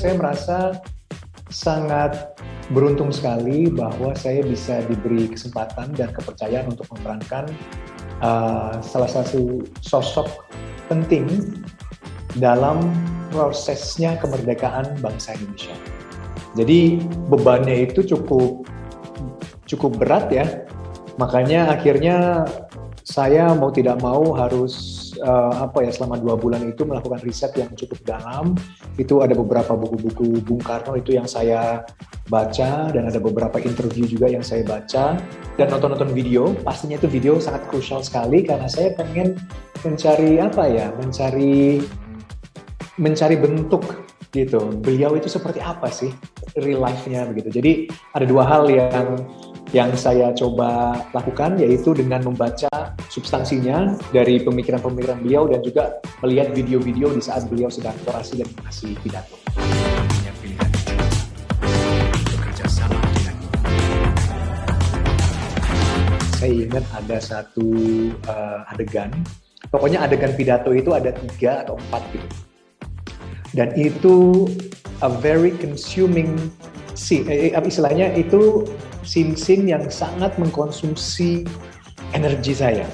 saya merasa sangat beruntung sekali bahwa saya bisa diberi kesempatan dan kepercayaan untuk memerankan salah satu sosok penting dalam prosesnya kemerdekaan bangsa Indonesia. Jadi bebannya itu cukup berat ya. Makanya akhirnya saya mau tidak mau harus selama 2 bulan itu melakukan riset yang cukup dalam. Itu ada beberapa buku-buku Bung Karno itu yang saya baca, dan ada beberapa interview juga yang saya baca, dan nonton video. Pastinya itu video sangat krusial sekali karena saya pengen mencari bentuk gitu. Beliau itu seperti apa sih real life-nya begitu. Jadi ada 2 hal yang saya coba lakukan, yaitu dengan membaca substansinya dari pemikiran-pemikiran beliau dan juga melihat video-video di saat beliau sedang orasi dan mengasih pidato. Saya ingat ada satu adegan, pokoknya adegan pidato itu ada 3 atau 4 gitu. Dan itu a very consuming scene, istilahnya itu scene yang sangat mengkonsumsi energi saya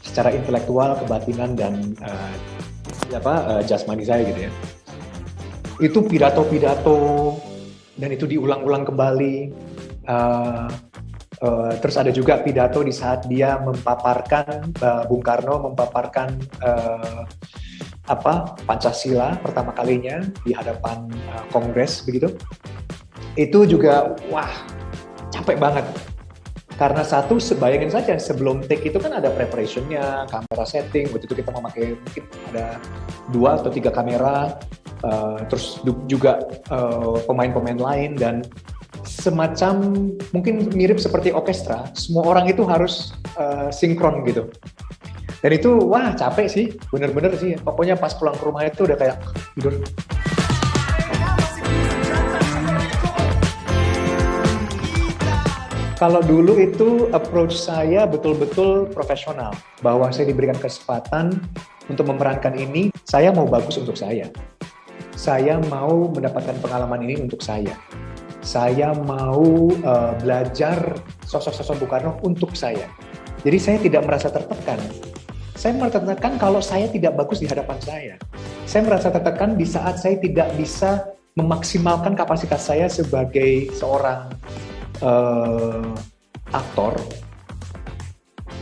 secara intelektual, kebatinan, dan jasmani saya gitu ya. Itu pidato-pidato dan itu diulang-ulang kembali. Terus ada juga pidato di saat dia memaparkan, Bung Karno memaparkan Pancasila pertama kalinya di hadapan Kongres begitu. Itu juga capek banget. Karena satu, bayangin saja sebelum take itu kan ada preparation-nya, kamera setting, waktu itu kita memakai mungkin ada 2 atau 3 kamera, terus juga pemain-pemain lain, dan semacam mungkin mirip seperti orkestra, semua orang itu harus sinkron gitu. Dan itu capek sih, bener-bener sih. Pokoknya pas pulang ke rumah itu udah kayak tidur. Kalau dulu itu approach saya betul-betul profesional, bahwa saya diberikan kesempatan untuk memerankan ini, saya mau bagus untuk saya. Saya mau mendapatkan pengalaman ini untuk saya. Saya mau belajar sosok-sosok Bung Karno untuk saya. Jadi saya tidak merasa tertekan. Saya merasa tertekan kalau saya tidak bagus di hadapan saya. Saya merasa tertekan di saat saya tidak bisa memaksimalkan kapasitas saya sebagai seorang aktor,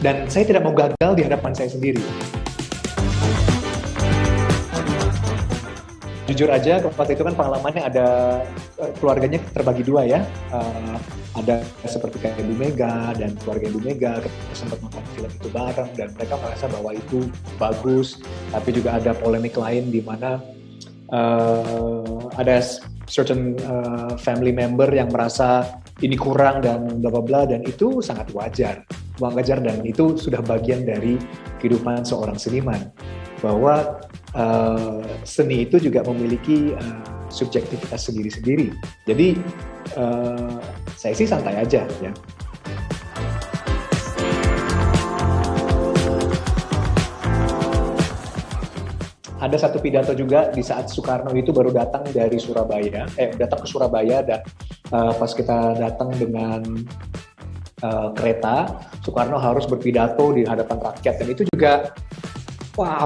dan saya tidak mau gagal di hadapan saya sendiri. Jujur aja, waktu itu kan pengalamannya ada keluarganya terbagi 2 ya. Ada seperti kayak Ibu Mega dan keluarga Ibu Mega, kita sempat nonton film itu bareng dan mereka merasa bahwa itu bagus, tapi juga ada polemik lain di mana ada certain family member yang merasa ini kurang dan bla bla bla, dan itu sangat wajar dan itu sudah bagian dari kehidupan seorang seniman, bahwa seni itu juga memiliki subjektivitas sendiri-sendiri. Jadi saya sih santai aja ya. Ada satu pidato juga di saat Soekarno itu baru datang dari Surabaya, datang ke Surabaya, dan pas kita datang dengan kereta, Soekarno harus berpidato di hadapan rakyat, dan itu juga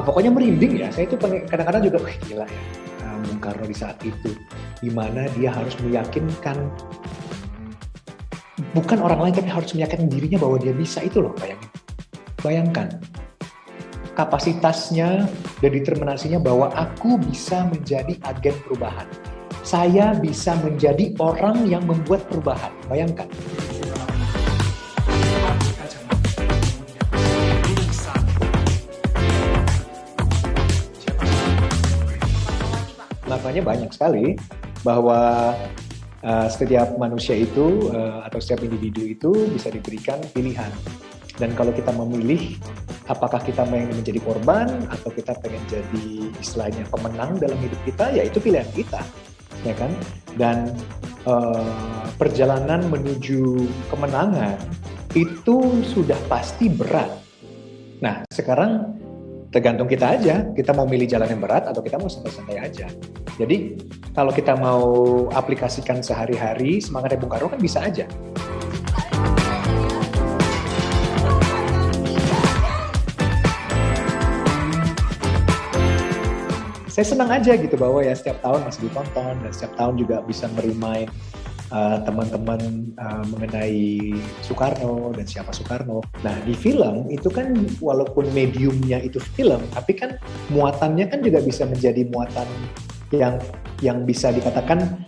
pokoknya merinding ya. Saya itu kadang-kadang juga gila ya, Bung Karno di saat itu, dimana dia harus meyakinkan bukan orang lain, tapi harus meyakinkan dirinya bahwa dia bisa. Itu loh, bayangkan kapasitasnya dan determinasinya bahwa aku bisa menjadi agen perubahan. Saya bisa menjadi orang yang membuat perubahan. Bayangkan. Makanya banyak sekali bahwa setiap manusia itu atau setiap individu itu bisa diberikan pilihan. Dan kalau kita memilih apakah kita pengen menjadi korban atau kita pengen jadi istilahnya pemenang dalam hidup kita, ya itu pilihan kita, ya kan? Dan perjalanan menuju kemenangan itu sudah pasti berat. Nah, sekarang tergantung kita aja, kita mau milih jalan yang berat atau kita mau santai-santai aja. Jadi kalau kita mau aplikasikan sehari-hari semangatnya Bung Karno kan bisa aja. Saya senang aja gitu bahwa ya setiap tahun masih ditonton dan setiap tahun juga bisa merimain teman-teman mengenai Soekarno dan siapa Soekarno. Nah di film itu kan walaupun mediumnya itu film, tapi kan muatannya kan juga bisa menjadi muatan yang bisa dikatakan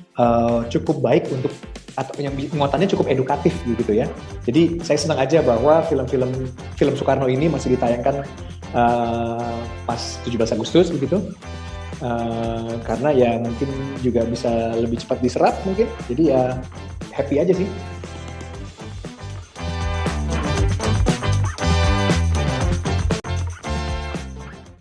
cukup baik untuk atau yang muatannya cukup edukatif gitu ya. Jadi saya senang aja bahwa film Soekarno ini masih ditayangkan pas 17 Agustus begitu. Karena ya mungkin juga bisa lebih cepat diserap mungkin, jadi ya happy aja sih.